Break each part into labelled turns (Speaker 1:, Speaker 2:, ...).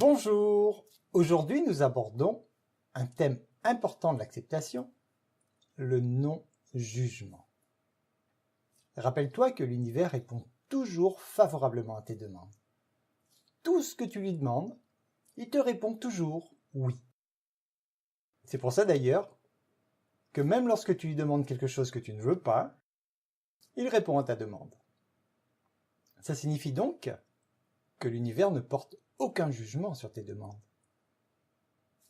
Speaker 1: Bonjour! Aujourd'hui, nous abordons un thème important de l'acceptation, le non-jugement. Rappelle-toi que l'univers répond toujours favorablement à tes demandes. Tout ce que tu lui demandes, il te répond toujours oui. C'est pour ça d'ailleurs que même lorsque tu lui demandes quelque chose que tu ne veux pas, il répond à ta demande. Ça signifie donc que l'univers ne porte aucun jugement sur tes demandes.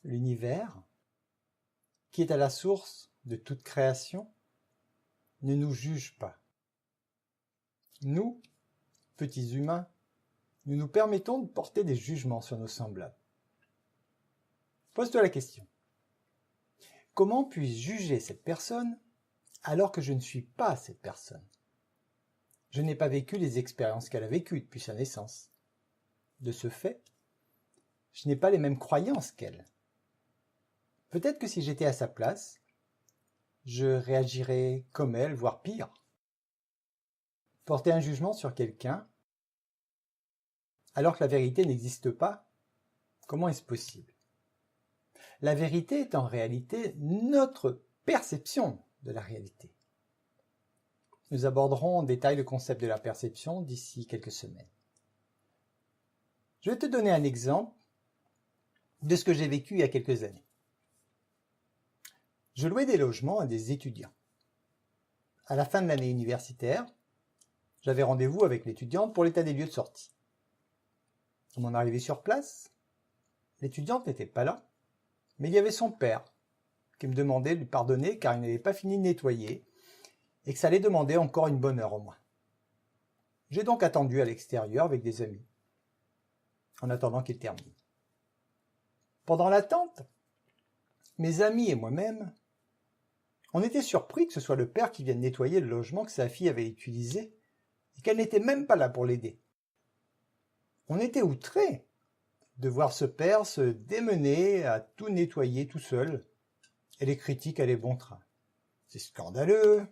Speaker 1: L'univers, qui est à la source de toute création, ne nous juge pas. Nous, petits humains, nous nous permettons de porter des jugements sur nos semblables. Pose-toi la question. Comment puis-je juger cette personne alors que je ne suis pas cette personne? Je n'ai pas vécu les expériences qu'elle a vécues depuis sa naissance. De ce fait, je n'ai pas les mêmes croyances qu'elle. Peut-être que si j'étais à sa place, je réagirais comme elle, voire pire. Porter un jugement sur quelqu'un, alors que la vérité n'existe pas, comment est-ce possible? La vérité est en réalité notre perception de la réalité. Nous aborderons en détail le concept de la perception d'ici quelques semaines. Je vais te donner un exemple de ce que j'ai vécu il y a quelques années. Je louais des logements à des étudiants. À la fin de l'année universitaire, j'avais rendez-vous avec l'étudiante pour l'état des lieux de sortie. À mon arrivée sur place, l'étudiante n'était pas là, mais il y avait son père qui me demandait de lui pardonner car il n'avait pas fini de nettoyer et que ça allait demander encore une bonne heure au moins. J'ai donc attendu à l'extérieur avec des amis, en attendant qu'il termine. Pendant l'attente, mes amis et moi-même, on était surpris que ce soit le père qui vienne nettoyer le logement que sa fille avait utilisé et qu'elle n'était même pas là pour l'aider. On était outrés de voir ce père se démener à tout nettoyer tout seul, et les critiques allaient bon train. C'est scandaleux,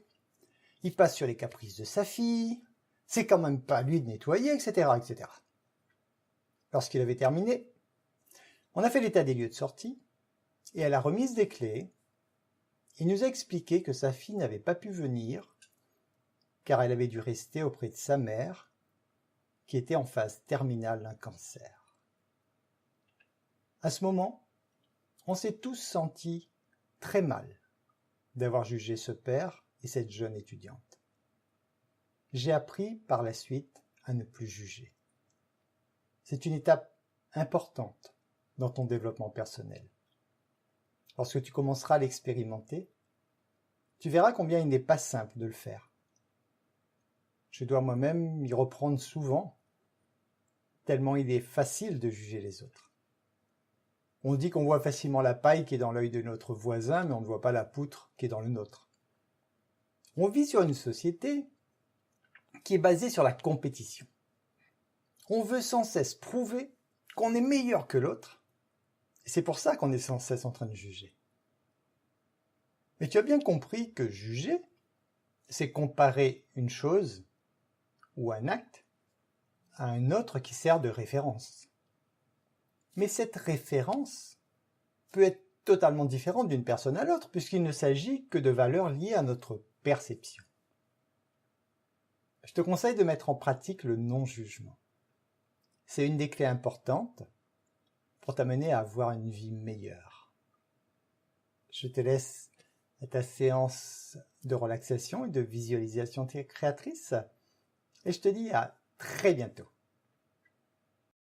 Speaker 1: il passe sur les caprices de sa fille, c'est quand même pas à lui de nettoyer, etc., etc. Lorsqu'il avait terminé, on a fait l'état des lieux de sortie, et à la remise des clés, il nous a expliqué que sa fille n'avait pas pu venir, car elle avait dû rester auprès de sa mère, qui était en phase terminale d'un cancer. À ce moment, on s'est tous sentis très mal d'avoir jugé ce père et cette jeune étudiante. J'ai appris par la suite à ne plus juger. C'est une étape importante dans ton développement personnel. Lorsque tu commenceras à l'expérimenter, tu verras combien il n'est pas simple de le faire. Je dois moi-même m'y reprendre souvent, tellement il est facile de juger les autres. On dit qu'on voit facilement la paille qui est dans l'œil de notre voisin, mais on ne voit pas la poutre qui est dans le nôtre. On vit sur une société qui est basée sur la compétition. On veut sans cesse prouver qu'on est meilleur que l'autre, et c'est pour ça qu'on est sans cesse en train de juger. Mais tu as bien compris que juger, c'est comparer une chose ou un acte à un autre qui sert de référence. Mais cette référence peut être totalement différente d'une personne à l'autre, puisqu'il ne s'agit que de valeurs liées à notre perception. Je te conseille de mettre en pratique le non-jugement. C'est une des clés importantes pour t'amener à avoir une vie meilleure. Je te laisse à ta séance de relaxation et de visualisation créatrice, et je te dis à très bientôt.